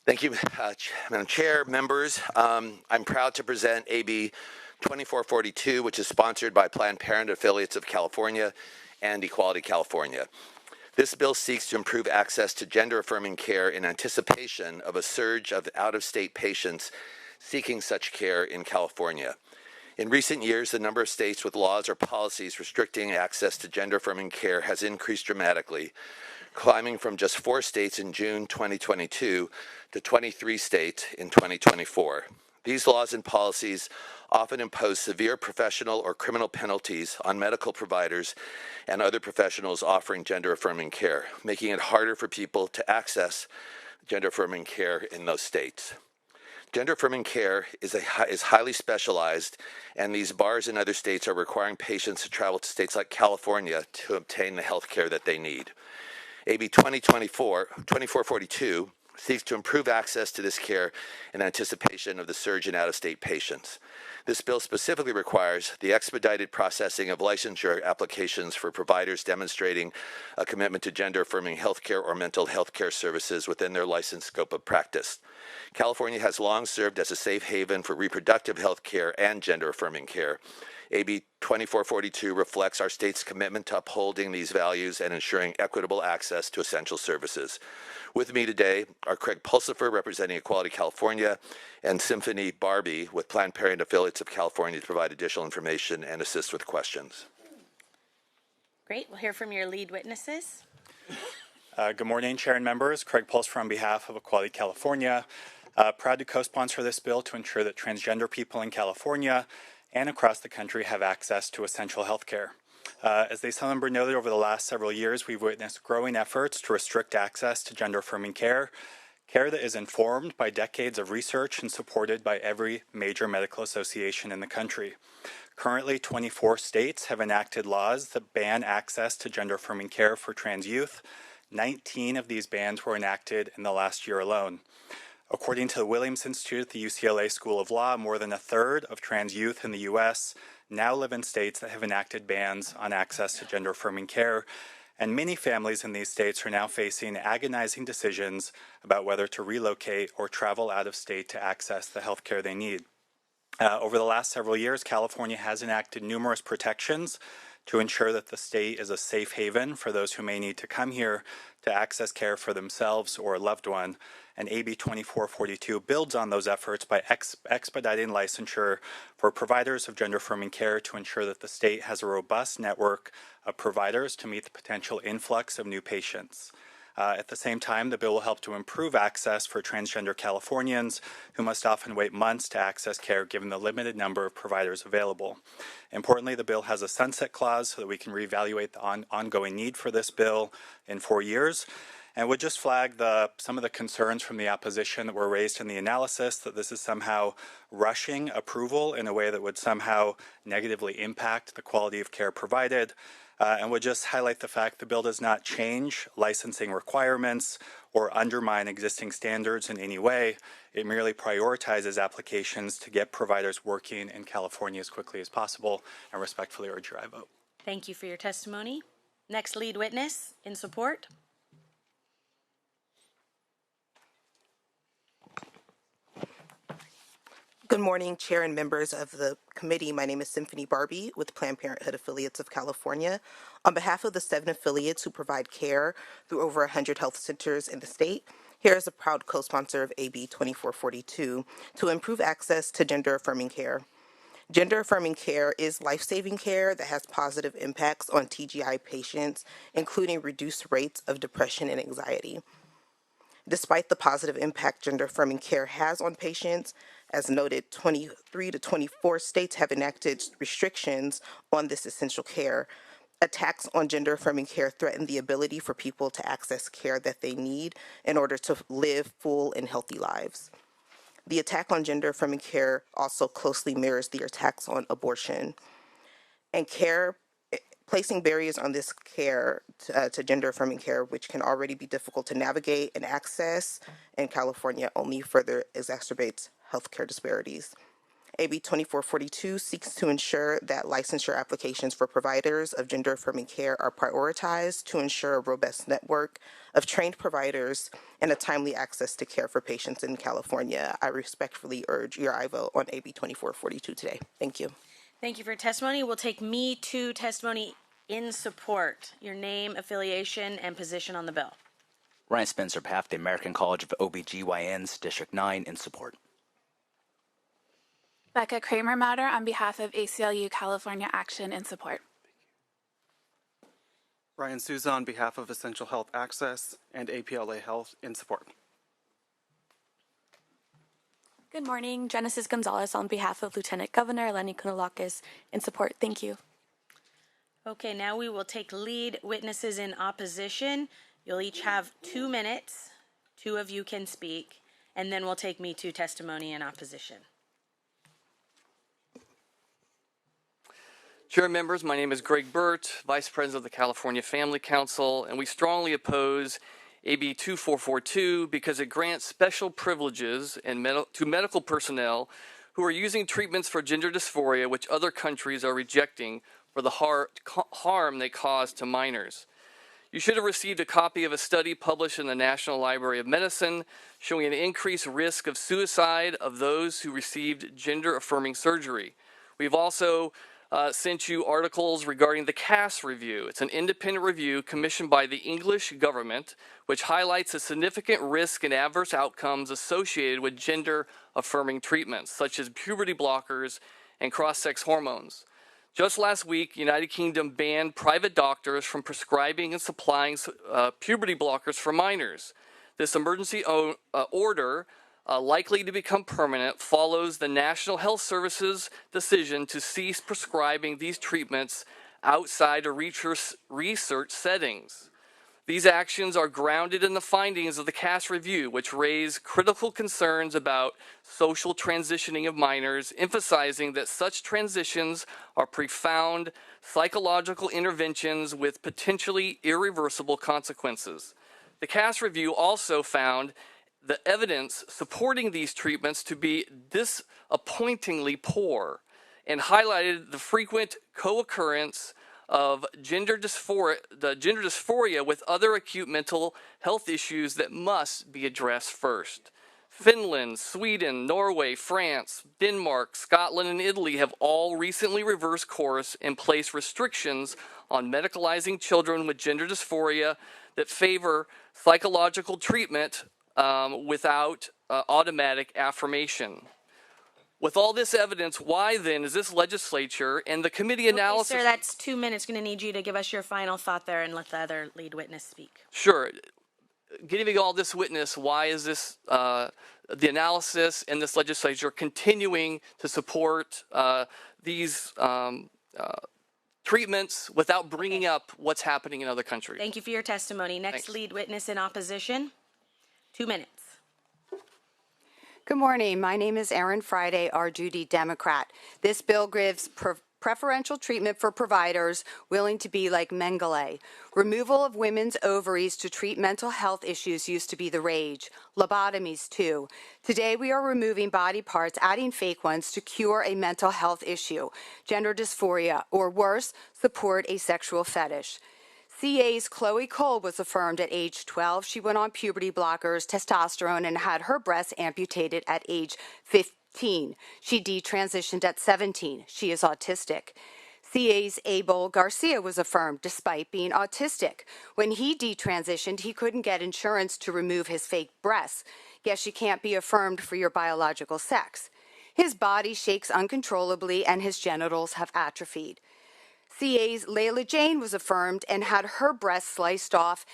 Thank you, Madam Chair, members. I'm proud to present AB 2442, which is sponsored by Planned Parenthood Affiliates of California and Equality California. This bill seeks to improve access to gender-affirming care in anticipation of a surge of out-of-state patients seeking such care in California. In recent years, the number of states with laws or policies restricting access to gender-affirming care has increased dramatically, climbing from just 4 states in June 2022 to 23 states in 2024. These laws and policies often impose severe professional or criminal penalties on medical providers and other professionals offering gender-affirming care, making it harder for people to access gender-affirming care in those states. Gender-affirming care is highly specialized, and these bars in other states are requiring patients to travel to states like California to obtain the health care that they need. AB 2442 seeks to improve access to this care in anticipation of the surge in out-of-state patients. This bill specifically requires the expedited processing of licensure applications for providers demonstrating a commitment to gender-affirming healthcare or mental health care services within their licensed scope of practice. California has long served as a safe haven for reproductive health care and gender-affirming care. AB 2442 reflects our state's commitment to upholding these values and ensuring equitable access to essential services. With me today are Craig Pulsifer, representing Equality California, and Symphony Barbie with Planned Parenthood Affiliates of California to provide additional information and assist with questions. Great. We'll hear from your lead witnesses. Good morning, Chair and members. Craig Pulsifer on behalf of Equality California. Proud to co-sponsor this bill to ensure that transgender people in California and across the country have access to essential health care. As the Assembly member noted, over the last several years, we've witnessed growing efforts to restrict access to gender-affirming care, care that is informed by decades of research and supported by every major medical association in the country. Currently, 24 states have enacted laws that ban access to gender-affirming care for trans youth. 19 of these bans were enacted in the last year alone. According to the Williams Institute at the UCLA School of Law, more than a third of trans youth in the U.S. now live in states that have enacted bans on access to gender-affirming care, and many families in these states are now facing agonizing decisions about whether to relocate or travel out of state to access the health care they need. Over the last several years, California has enacted numerous protections to ensure that the state is a safe haven for those who may need to come here to access care for themselves or a loved one. And AB 2442 builds on those efforts by expediting licensure for providers of gender-affirming care to ensure that the state has a robust network of providers to meet the potential influx of new patients. At the same time, the bill will help to improve access for transgender Californians who must often wait months to access care given the limited number of providers available. Importantly, the bill has a sunset clause so that we can reevaluate the ongoing need for this bill in 4 years. And would just flag some of the concerns from the opposition that were raised in the analysis that this is somehow rushing approval in a way that would somehow negatively impact the quality of care provided. And would just highlight the fact the bill does not change licensing requirements or undermine existing standards in any way. It merely prioritizes applications to get providers working in California as quickly as possible, and respectfully urge your aye vote. Thank you for your testimony. Next lead witness in support. Good morning, Chair and members of the committee. My name is Symphony Barbie with Planned Parenthood Affiliates of California. On behalf of the 7 affiliates who provide care through over 100 health centers in the state, here is a proud co-sponsor of AB 2442 to improve access to gender-affirming care. Gender-affirming care is life-saving care that has positive impacts on TGI patients, including reduced rates of depression and anxiety. Despite the positive impact gender-affirming care has on patients, as noted, 23 to 24 states have enacted restrictions on this essential care. Attacks on gender-affirming care threaten the ability for people to access care that they need in order to live full and healthy lives. The attack on gender-affirming care also closely mirrors the attacks on abortion. And placing barriers on this care to gender-affirming care, which can already be difficult to navigate and access in California, only further exacerbates healthcare disparities. AB 2442 seeks to ensure that licensure applications for providers of gender-affirming care are prioritized to ensure a robust network of trained providers and a timely access to care for patients in California. I respectfully urge your aye vote on AB 2442 today. Thank you. Thank you for your testimony. We'll take Me Too testimony in support. Your name, affiliation, and position on the bill. Ryan Spencer, behalf of the American College of OBGYNs, District 9, in support. Becca Kramer-Matter on behalf of ACLU California Action in support. Ryan Souza on behalf of Essential Health Access and APLA Health in support. Good morning. Genesis Gonzalez on behalf of Lieutenant Governor Lenny Kounalakis in support. Thank you. Okay, now we will take lead witnesses in opposition. You'll each have 2 minutes. 2 of you can speak, and then we'll take Me Too testimony in opposition. Chair members, my name is Greg Burt, Vice President of the California Family Council, and we strongly oppose AB 2442 because it grants special privileges to medical personnel who are using treatments for gender dysphoria which other countries are rejecting for the harm they cause to minors. You should have received a copy of a study published in the National Library of Medicine showing an increased risk of suicide of those who received gender-affirming surgery. We've also sent you articles regarding the CAS review. It's an independent review commissioned by the English government, which highlights the significant risk and adverse outcomes associated with gender-affirming treatments, such as puberty blockers and cross-sex hormones. Just last week, United Kingdom banned private doctors from prescribing and supplying puberty blockers for minors. This emergency order, likely to become permanent, follows the National Health Service's decision to cease prescribing these treatments outside of research settings. These actions are grounded in the findings of the CAS review, which raise critical concerns about social transitioning of minors, emphasizing that such transitions are profound psychological interventions with potentially irreversible consequences. The CAS review also found the evidence supporting these treatments to be disappointingly poor and highlighted the frequent co-occurrence of gender dysphoria with other acute mental health issues that must be addressed first. Finland, Sweden, Norway, France, Denmark, Scotland, and Italy have all recently reversed course and placed restrictions on medicalizing children with gender dysphoria that favor psychological treatment without automatic affirmation. With all this evidence, why then is this legislature and the committee analysis... Okay, sir, that's 2 minutes. Going to need you to give us your final thought there and let the other lead witness speak. Sure. Giving all this witness, why is this, the analysis in this legislature continuing to support these treatments without bringing up what's happening in other countries? Thank you for your testimony. Next Thanks. lead witness in opposition. 2 minutes. Good morning. My name is Erin Friday, R-Duty Democrat. This bill gives preferential treatment for providers willing to be like Mengele. Removal of women's ovaries to treat mental health issues used to be the rage. Lobotomies, too. Today, we are removing body parts, adding fake ones to cure a mental health issue, gender dysphoria, or worse, support a sexual fetish. CA's Chloe Cole was affirmed at age 12. She went on puberty blockers, testosterone, and had her breasts amputated at age 15. She detransitioned at 17. She is autistic. CA's Abel Garcia was affirmed despite being autistic. When he detransitioned, he couldn't get insurance to remove his fake breasts. Guess you can't be affirmed for your biological sex. His body shakes uncontrollably and his genitals have atrophied. CA's Layla Jane was affirmed and had her breasts sliced off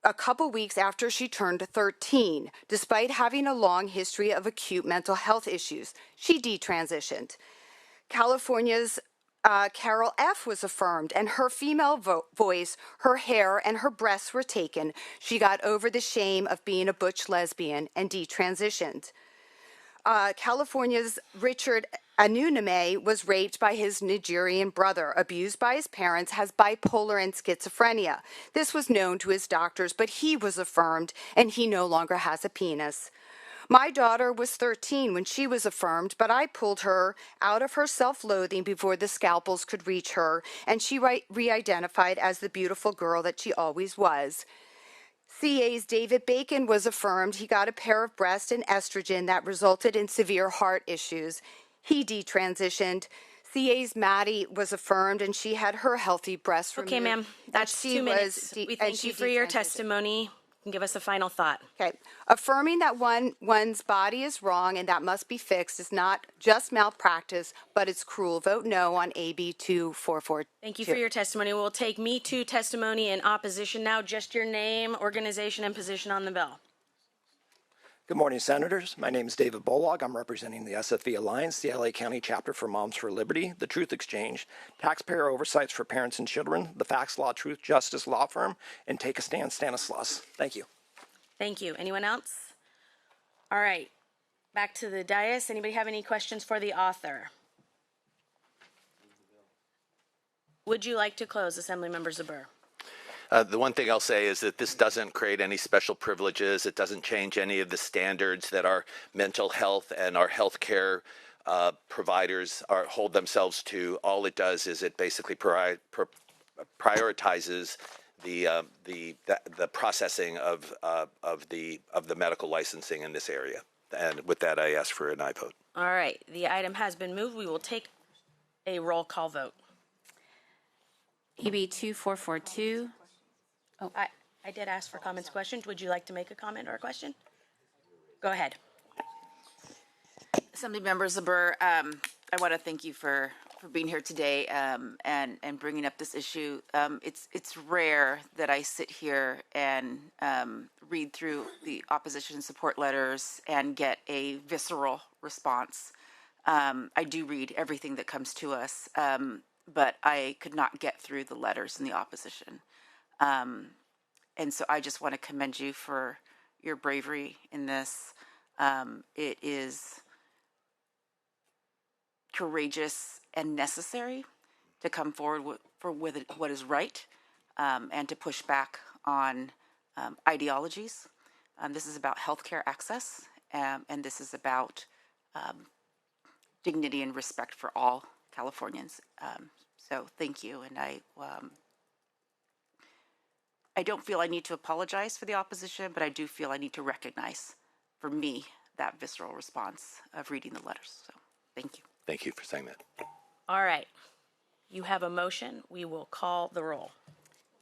a couple weeks after she turned 13, despite having a long history of acute mental health issues. She detransitioned. California's Carol F. was affirmed, and her female voice, her hair, and her breasts were taken. She got over the shame of being a butch lesbian and detransitioned. California's Richard Anuname was raped by his Nigerian brother, abused by his parents, has bipolar and schizophrenia. This was known to his doctors, but he was affirmed, and he no longer has a penis. My daughter was 13 when she was affirmed, but I pulled her out of her self-loathing before the scalpels could reach her, and she re-identified as the beautiful girl that she always was. CA's David Bacon was affirmed. He got a pair of breast and estrogen that resulted in severe heart issues. He detransitioned. CA's Maddie was affirmed, and she had her healthy breasts removed. Okay, ma'am, that's she 2 minutes. was We thank you for your detransitioned. testimony. You can give us a final thought. Okay. Affirming that one's body is wrong and that must be fixed is not just malpractice, but it's cruel. Vote no on AB 2442. Thank you for your testimony. We'll take Me Too testimony in opposition now. Just your name, organization, and position on the bill. Good morning, Senators. My name is David Bolog. I'm representing the SFE Alliance, the LA County chapter for Moms for Liberty, the Truth Exchange, Taxpayer Oversights for Parents and Children, the Facts Law Truth Justice Law Firm, and Take a Stand Stanislaus. Thank you. Thank you. Anyone else? All right. Back to the dais. Anybody have any questions for the author? Would you like to close, Assemblymember Zbur? The one thing I'll say is that this doesn't create any special privileges. It doesn't change any of the standards that our mental health and our health care providers hold themselves to. All it does is it basically prioritizes the processing of the medical licensing in this area. And with that, I ask for an aye vote. All right. The item has been moved. We will take a roll call vote. AB 2442. Oh, I did ask for comments, questions. Would you like to make a comment or a question? Go ahead. Assemblymember Zbur, I want to thank you for being here today and bringing up this issue. It's rare that I sit here and read through the opposition support letters and get a visceral response. I do read everything that comes to us, but I could not get through the letters in the opposition. And so I just want to commend you for your bravery in this. It is courageous and necessary to come forward with what is right and to push back on ideologies. This is about healthcare access, and this is about dignity and respect for all Californians. So thank you, and I don't feel I need to apologize for the opposition, but I do feel I need to recognize, for me, that visceral response of reading the letters. So thank you. Thank you for saying that. All right. You have a motion. We will call the roll.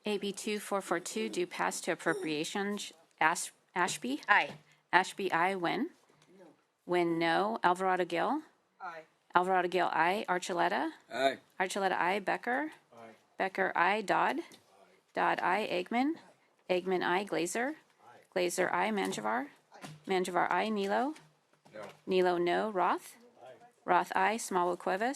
AB 2442 do pass to appropriations. Ashby? Aye. Ashby, aye. Nguyen? Nguyen, no. Alvarado-Gill? Aye. Alvarado-Gill, aye. Archuleta? Aye. Archuleta, aye. Becker? Aye. Becker, aye. Dodd? Dodd, aye. Eggman? Eggman, aye. Glazer? Glazer, aye. Menjivar? Menjivar, aye. Niello? No. Niello, no. Roth? Roth, aye. Smallwood-Cuevas?